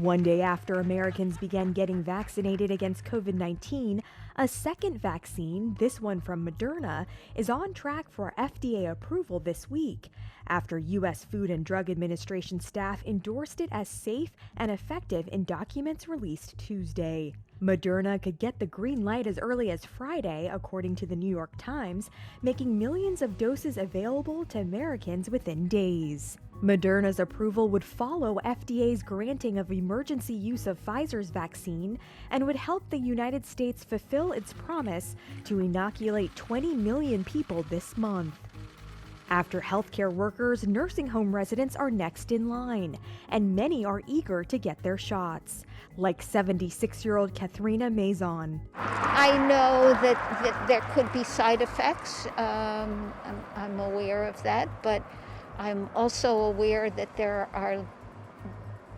One day after Americans began getting vaccinated against COVID-19, a second vaccine, this one from Moderna, is on track for FDA approval this week, after U.S. Food and Drug Administration staff endorsed it as safe and effective in documents released Tuesday. Moderna could get the green light as early as Friday, according to the New York Times, making millions of doses available to Americans within days. Moderna's approval would follow FDA's granting of emergency use of Pfizer's vaccine and would help the United States fulfill its promise to inoculate 20 million people this month. After healthcare workers, nursing home residents are next in line, and many are eager to get their shots, like 76-year-old Katharina Maison. I know that there could be side effects. I'm aware of that, but I'm also aware that there are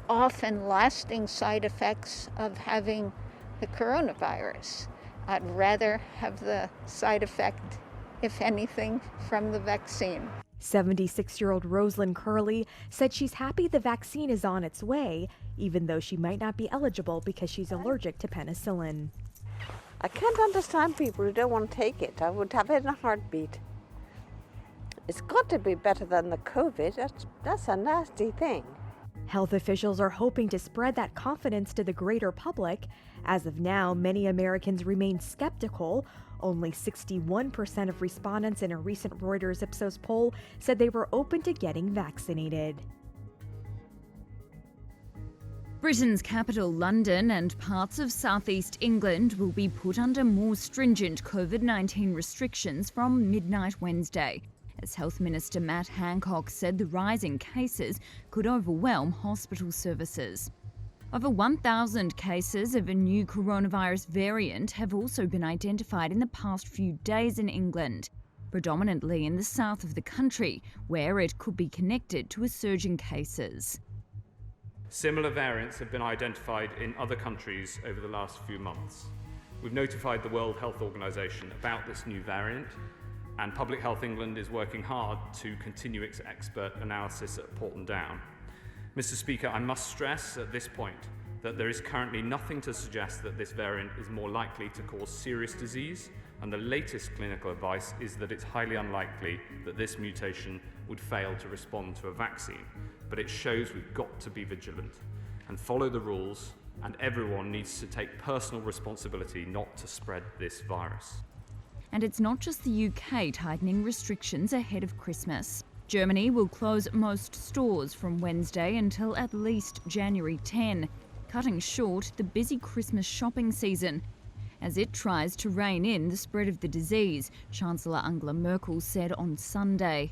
often lasting side effects of having the coronavirus. I'd rather have the side effect, if anything, from the vaccine. 76-year-old Rosalind Curley said she's happy the vaccine is on its way, even though she might not be eligible because she's allergic to penicillin. I can't understand people who don't want to take it. I would have it in a heartbeat. It's got to be better than the COVID. That's a nasty thing. Health officials are hoping to spread that confidence to the greater public. As of now, many Americans remain skeptical. Only 61% of respondents in a recent Reuters Ipsos poll said they were open to getting vaccinated. Britain's capital, London, and parts of southeast England will be put under more stringent COVID-19 restrictions from midnight Wednesday, as Health Minister Matt Hancock said the rise in cases could overwhelm hospital services. Over 1,000 cases of a new coronavirus variant have also been identified in the past few days in England, predominantly in the south of the country, where it could be connected to a surge in cases. Similar variants have been identified in other countries over the last few months. We've notified the World Health Organization about this new variant, and Public Health England is working hard to continue its expert analysis at Porton Down. Mr. Speaker, I must stress at this point that there is currently nothing to suggest that this variant is more likely to cause serious disease, and the latest clinical advice is that it's highly unlikely that this mutation would fail to respond to a vaccine. But it shows we've got to be vigilant and follow the rules, and everyone needs to take personal responsibility not to spread this virus. And it's not just the UK tightening restrictions ahead of Christmas. Germany will close most stores from Wednesday until at least January 10, cutting short the busy Christmas shopping season. As it tries to rein in the spread of the disease, Chancellor Angela Merkel said on Sunday.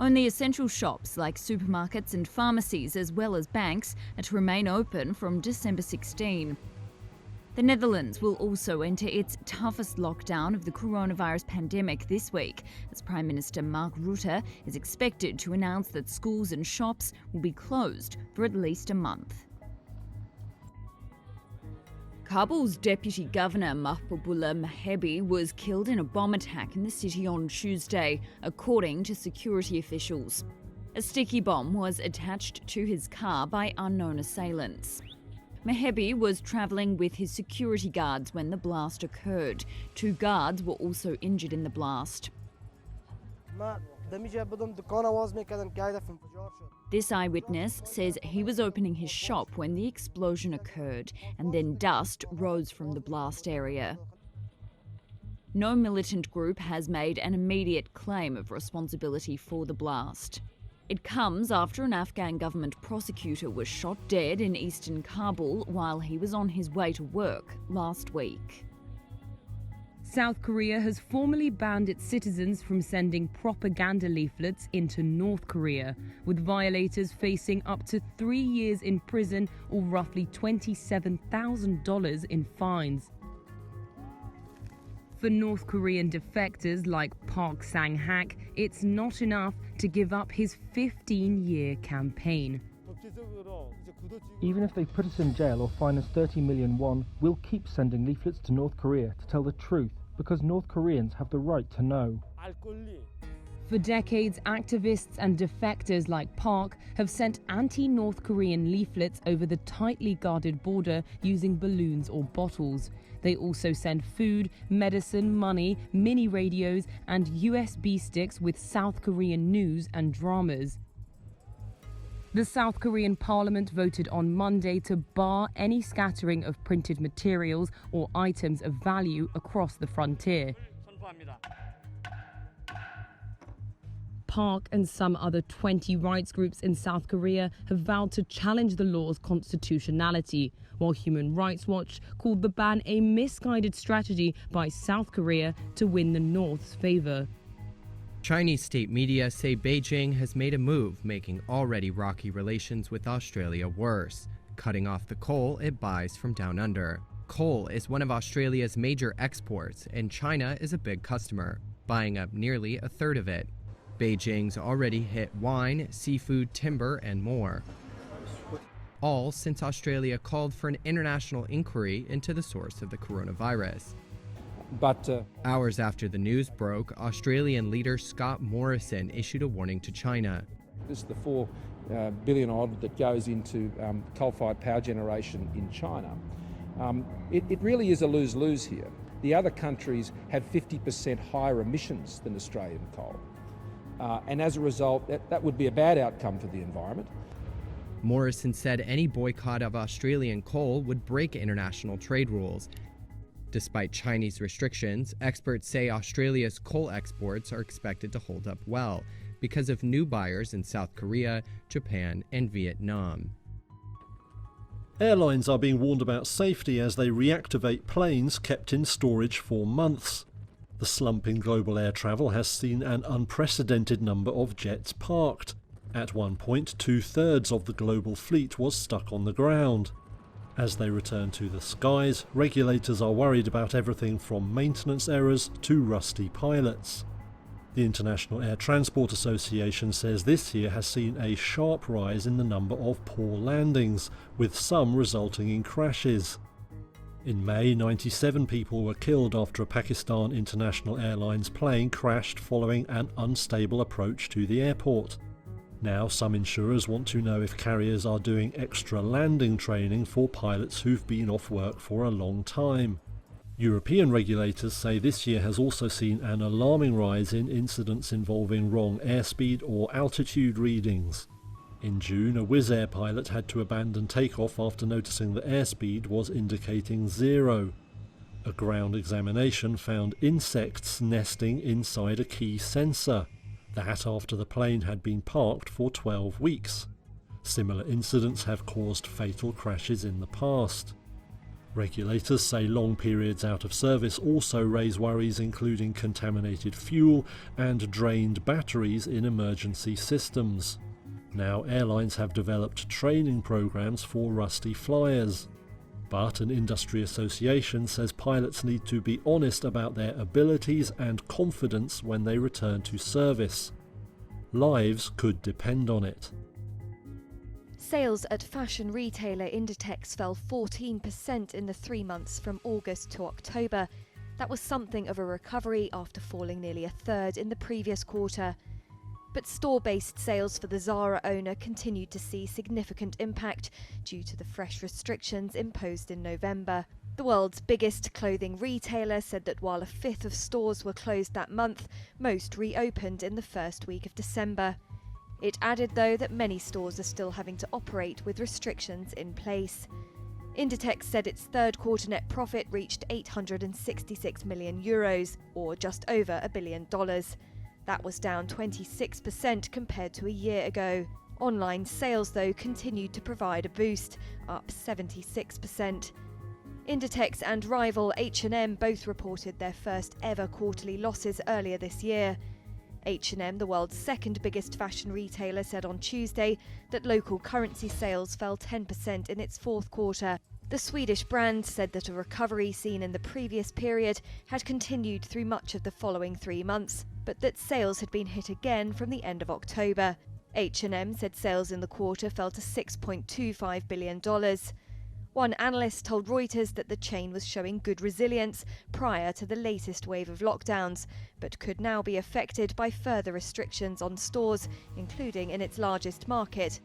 Only essential shops like supermarkets and pharmacies, as well as banks, are to remain open from December 16. The Netherlands will also enter its toughest lockdown of the coronavirus pandemic this week, as Prime Minister Mark Rutte is expected to announce that schools and shops will be closed for at least a month. Kabul's Deputy Governor Mahbubullah Mahebi was killed in a bomb attack in the city on Tuesday, according to security officials. A sticky bomb was attached to his car by unknown assailants. Mahebi was travelling with his security guards when the blast occurred. 2 guards were also injured in the blast. This eyewitness says he was opening his shop when the explosion occurred, and then dust rose from the blast area. No militant group has made an immediate claim of responsibility for the blast. It comes after an Afghan government prosecutor was shot dead in eastern Kabul while he was on his way to work last week. South Korea has formally banned its citizens from sending propaganda leaflets into North Korea, with violators facing up to 3 years in prison or roughly $27,000 in fines. For North Korean defectors like Park Sang-hak, it's not enough to give up his 15-year campaign. Even if they put us in jail or fine us 30 million won, we'll keep sending leaflets to North Korea to tell the truth, because North Koreans have the right to know. For decades, activists and defectors like Park have sent anti-North Korean leaflets over the tightly guarded border using balloons or bottles. They also send food, medicine, money, mini radios, and USB sticks with South Korean news and dramas. The South Korean parliament voted on Monday to bar any scattering of printed materials or items of value across the frontier. Park and some other 20 rights groups in South Korea have vowed to challenge the law's constitutionality, while Human Rights Watch called the ban a misguided strategy by South Korea to win the North's favor. Chinese state media say Beijing has made a move, making already rocky relations with Australia worse, cutting off the coal it buys from down under. Coal is one of Australia's major exports, and China is a big customer, buying up nearly a third of it. Beijing's already hit wine, seafood, timber, and more. All since Australia called for an international inquiry into the source of the coronavirus. But hours after the news broke, Australian leader Scott Morrison issued a warning to China. this is the $4 billion odd that goes into coal-fired power generation in China. It really is a lose-lose here. The other countries have 50% higher emissions than Australian coal. And as a result, that would be a bad outcome for the environment. Morrison said any boycott of Australian coal would break international trade rules. Despite Chinese restrictions, experts say Australia's coal exports are expected to hold up well because of new buyers in South Korea, Japan, and Vietnam. Airlines are being warned about safety as they reactivate planes kept in storage for months. The slump in global air travel has seen an unprecedented number of jets parked. At one point, 2/3 of the global fleet was stuck on the ground. As they return to the skies, regulators are worried about everything from maintenance errors to rusty pilots. The International Air Transport Association says this year has seen a sharp rise in the number of poor landings, with some resulting in crashes. In May, 97 people were killed after a Pakistan International Airlines plane crashed following an unstable approach to the airport. Now, some insurers want to know if carriers are doing extra landing training for pilots who've been off work for a long time. European regulators say this year has also seen an alarming rise in incidents involving wrong airspeed or altitude readings. In June, a Wizz Air pilot had to abandon takeoff after noticing the airspeed was indicating 0. A ground examination found insects nesting inside a key sensor. That after the plane had been parked for 12 weeks. Similar incidents have caused fatal crashes in the past. Regulators say long periods out of service also raise worries including contaminated fuel and drained batteries in emergency systems. Now airlines have developed training programs for rusty flyers. But an industry association says pilots need to be honest about their abilities and confidence when they return to service. Lives could depend on it. Sales at fashion retailer Inditex fell 14% in the 3 months from August to October. That was something of a recovery after falling nearly a third in the previous quarter. But store-based sales for the Zara owner continued to see significant impact due to the fresh restrictions imposed in November. The world's biggest clothing retailer said that while a fifth of stores were closed that month, most reopened in the first week of December. It added, though, that many stores are still having to operate with restrictions in place. Inditex said its third quarter net profit reached €866 million, or just over $1 billion. That was down 26% compared to a year ago. Online sales, though, continued to provide a boost, up 76%. Inditex and rival H&M both reported their first ever quarterly losses earlier this year. H&M, the world's second biggest fashion retailer, said on Tuesday that local currency sales fell 10% in its fourth quarter. The Swedish brand said that a recovery seen in the previous period had continued through much of the following 3 months, but that sales had been hit again from the end of October. H&M said sales in the quarter fell to $6.25 billion. One analyst told Reuters that the chain was showing good resilience prior to the latest wave of lockdowns, but could now be affected by further restrictions on stores, including in its largest market,